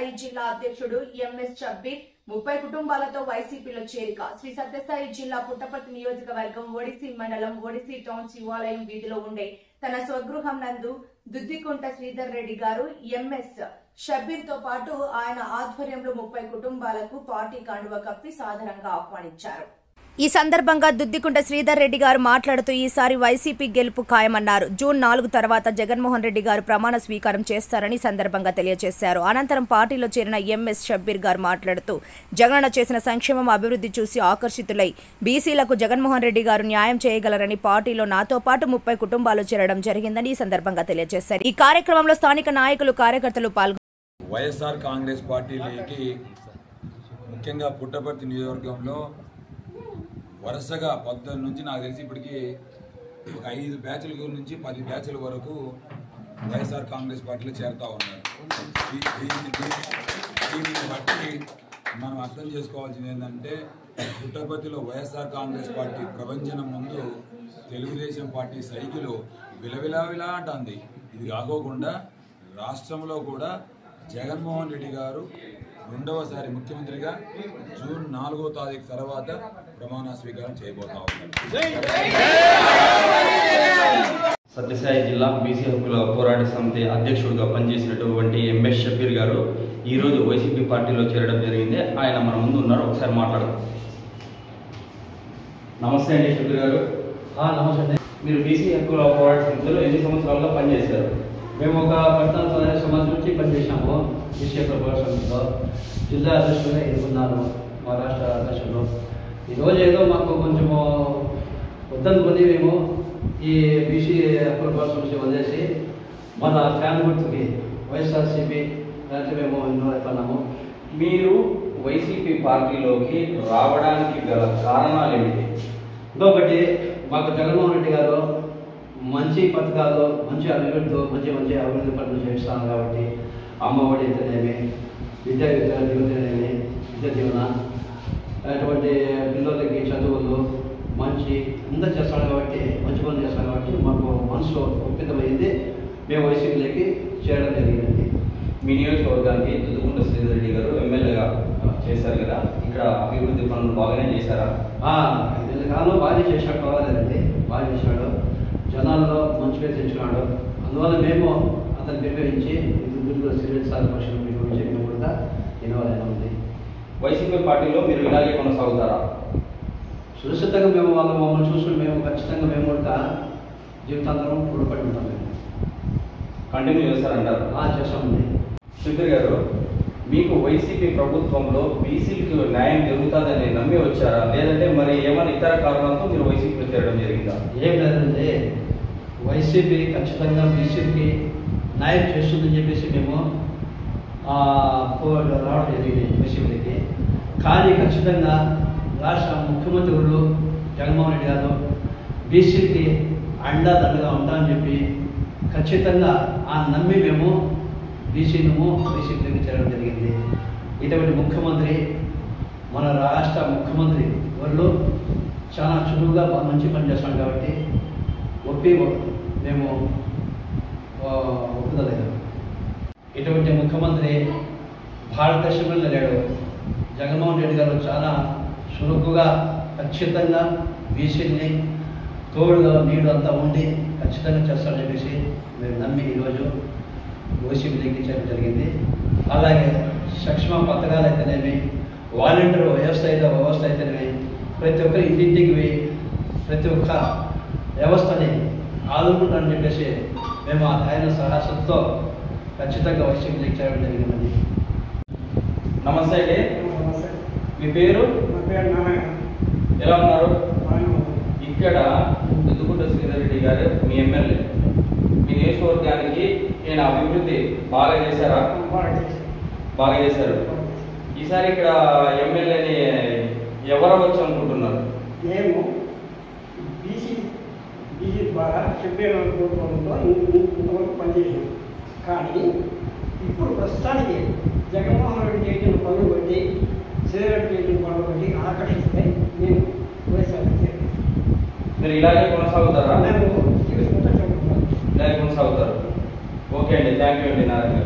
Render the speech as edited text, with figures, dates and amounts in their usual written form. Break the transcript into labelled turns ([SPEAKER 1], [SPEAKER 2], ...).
[SPEAKER 1] సత్యసాయి జిల్లా అధ్యక్షుడు ఎంఎస్ షబ్బీర్ 30 కుటుంబాలతో వైసీపీలో చేరిక. శ్రీ సత్యసాయి జిల్లా పుట్టపర్తి నియోజకవర్గం ఒడిసి మండలం ఒడిసి టౌన్ శివాలయం వీధిలో ఉండే తన స్వగృహం నందు దుద్దికుంట శ్రీధర్ రెడ్డి గారు ఎంఎస్ షబ్బీర్ తో పాటు ఆయన ఆధ్వర్యంలో 30 కుటుంబాలకు పార్టీ కండువ కప్పి సాదరంగా ఆహ్వానించారు. ఈ సందర్భంగా దుద్దికుంట శ్రీధర్ రెడ్డి గారు మాట్లాడుతూ ఈసారి వైసీపీ గెలుపు ఖాయమన్నారు. జూన్ 4 తర్వాత జగన్మోహన్ రెడ్డి గారు ప్రమాణ స్వీకారం చేస్తారని సందర్భంగా తెలియజేశారు. అనంతరం పార్టీలో చేరిన ఎంఎస్ షబ్బీర్ గారు మాట్లాడుతూ జగనన్న చేసిన సంక్షేమం అభివృద్ధి చూసి ఆకర్షితులై బీసీలకు జగన్మోహన్ రెడ్డి గారు న్యాయం చేయగలరని పార్టీలో నాతో పాటు 30 కుటుంబాలు చేరడం జరిగిందని ఈ సందర్భంగా తెలియజేశారు. ఈ కార్యక్రమంలో స్థానిక నాయకులు కార్యకర్తలు పాల్గొన్నారు.
[SPEAKER 2] వైఎస్ఆర్ కాంగ్రెస్ పార్టీలోకి ముఖ్యంగా పుట్టపర్తి నియోజకవర్గంలో వరుసగా 19 నుంచి నాకు తెలిసి ఇప్పటికీ ఒక 5 బ్యాచ్ల నుంచి 10 బ్యాచ్ల వరకు వైఎస్ఆర్ కాంగ్రెస్ పార్టీలో చేరుతూ ఉన్నారు. దీన్ని బట్టి మనం అర్థం చేసుకోవాల్సింది ఏంటంటే పుట్టపర్తిలో వైఎస్ఆర్ కాంగ్రెస్ పార్టీ ప్రభంజనం ముందు తెలుగుదేశం పార్టీ సైకిల్ విలవిలా అంటుంది. ఇది కాకోకుండా రాష్ట్రంలో కూడా జగన్మోహన్ రెడ్డి గారు రెండవసారి ముఖ్యమంత్రిగా జూన్ 4వ తారీఖు తర్వాత ప్రమాణ స్వీకారం చేయబోతా ఉన్నారు.
[SPEAKER 3] సత్యసాయి జిల్లా బీసీ హక్కుల పోరాట సమితి అధ్యక్షుడిగా పనిచేసినటువంటి ఎంఎస్ షబ్బీర్ గారు ఈరోజు వైసీపీ పార్టీలో చేరడం జరిగింది. ఆయన మన ముందు ఉన్నారు, ఒకసారి మాట్లాడదాం. నమస్తే అండి షబ్బీర్ గారు.
[SPEAKER 4] నమస్తే.
[SPEAKER 3] మీరు బీసీ హక్కుల పోరాట సమితిలో ఎన్ని సంవత్సరాలుగా పనిచేశారు?
[SPEAKER 4] మేము ఒక 14 సంవత్సరాల నుంచి పనిచేసాము బీసీ హక్కుల పోరాట సమితిలో. జిల్లా అధ్యక్షులుగా ఎన్నుకున్నాను మా రాష్ట్ర అధ్యక్షులు. ఈరోజు ఏదో మాకు కొంచెము వద్దనుకొని మేము ఈ బీసీ హక్కుల పోరాట సమితి వదిలేసి మన ఫ్యాన్ గుర్తుకి వైఎస్ఆర్సీపీ దాంట్లో మేము ఇన్వాల్వ్ అవుతున్నాము.
[SPEAKER 3] మీరు వైసీపీ పార్టీలోకి రావడానికి గల కారణాలు ఏమిటి?
[SPEAKER 4] ఇంకొకటి, మాకు జగన్మోహన్ రెడ్డి గారు మంచి పథకాలు, మంచి అభివృద్ధి పనులు చేస్తాను కాబట్టి అమ్మఒడి అయితేనేమి, విద్యా దీవెన, అటువంటి పిల్లలకి చదువులు అంతా చేస్తాను కాబట్టి, మంచి పనులు చేస్తాను కాబట్టి మాకు మనసు ఒప్పితమైంది. మేము వైసీపీలోకి చేరడం జరిగిందండి.
[SPEAKER 3] మీ నియోజకవర్గానికి దుద్దికుంట శ్రీధర్ రెడ్డి గారు ఎమ్మెల్యేగా చేశారు కదా, ఇక్కడ అభివృద్ధి పనులు బాగానే చేశారా?
[SPEAKER 4] 5 నెలల కాలం బాగా చేశాడు, పర్వాలేదండి, బాగా చేశాడు. జనాల్లో మంచి పేరు తెచ్చుకున్నాడు. అందువల్ల మేము అతను నిర్వహించి దుద్దికుంట శ్రీధర్ సార్ పక్షులు నిర్వహించి మేము కూడా ఇన్వాల్వ్ ఉంది.
[SPEAKER 3] వైసీపీ పార్టీలో మీరు ఇలాగే కొనసాగుతారా?
[SPEAKER 4] సురక్షితంగా మేము మమ్మల్ని చూసుకుని మేము ఖచ్చితంగా మేము కూడా జీవితాంతరం కూడపడి ఉంటాం. మేము
[SPEAKER 3] కంటిన్యూ చేస్తారంటారు?
[SPEAKER 4] చేస్తామండి.
[SPEAKER 3] షబ్బీర్ గారు, మీకు వైసీపీ ప్రభుత్వంలో బీసీలకు న్యాయం జరుగుతుందని నమ్మి వచ్చారా, లేదంటే మరి ఏమైనా ఇతర కారణాలతో మీరు వైసీపీలో చేరడం జరిగిందా?
[SPEAKER 4] ఏం లేదండి, వైసీపీ ఖచ్చితంగా బీసీకి న్యాయం చేస్తుందని చెప్పేసి మేము రావడం జరిగింది వైసీపీకి. కానీ ఖచ్చితంగా రాష్ట్ర ముఖ్యమంత్రులు జగన్మోహన్ రెడ్డి గారు బీసీకి అండాదండగా ఉంటామని చెప్పి ఖచ్చితంగా నమ్మి మేము వైసీపీకి చేరడం జరిగింది. ఇటువంటి ముఖ్యమంత్రి, మన రాష్ట్ర ముఖ్యమంత్రి వాళ్ళు చాలా చురువుగా మంచి పని చేస్తున్నాం కాబట్టి మేము ఒప్పుదలేదు. ఇటువంటి ముఖ్యమంత్రి భారతదేశంలో లేడు. జగన్మోహన్ రెడ్డి గారు చాలా చురుకుగా ఖచ్చితంగా బీసీని తోడుగా నీడు అంతా ఉండి ఖచ్చితంగా చేస్తారని చెప్పేసి మేము నమ్మి ఈరోజు వైసీపీకి చేయడం జరిగింది. అలాగే సంక్షేమ పథకాలు అయితేనేమి, వాలంటీర్ వ్యవస్థ అయితేనేమి, ప్రతి ఒక్కరు ఇంటింటికి పోయి ప్రతి ఒక్క వ్యవస్థని ఆదుకుంటారని చెప్పేసి మేము ఆ ధైర్య సాహసంతో ఖచ్చితంగా వైసీపీకి చేయడం జరిగిందండి.
[SPEAKER 3] నమస్తే అండి. మీ పేరు? ఎలా ఉన్నారు? ఇక్కడ దుద్దికుంట శ్రీధర్ రెడ్డి గారు మీ ఎమ్మెల్యే. మీ నియోజకవర్గానికి నేను అభివృద్ధి బాగా చేశారా? బాగా చేశారు. ఈసారి ఇక్కడ ఎమ్మెల్యేని ఎవరు వచ్చు అనుకుంటున్నారు?
[SPEAKER 5] మేము బీసీ ద్వారా చెప్పేతో ఇంతవరకు పనిచేసాం. కానీ ఇప్పుడు ప్రస్తుతానికి జగన్మోహన్ రెడ్డి చేసిన పనులు బట్టి, శ్రీరెడ్డి చేసిన పనులు బట్టి ఆకర్షిస్తే నేను వైఎస్ఆర్
[SPEAKER 3] మీరు ఇలాగే కొనసాగుతారా?
[SPEAKER 5] నేను
[SPEAKER 3] ఇలాగే కొనసాగుతారు. ఓకే అండి, థ్యాంక్ యూ అండి నారాయణ.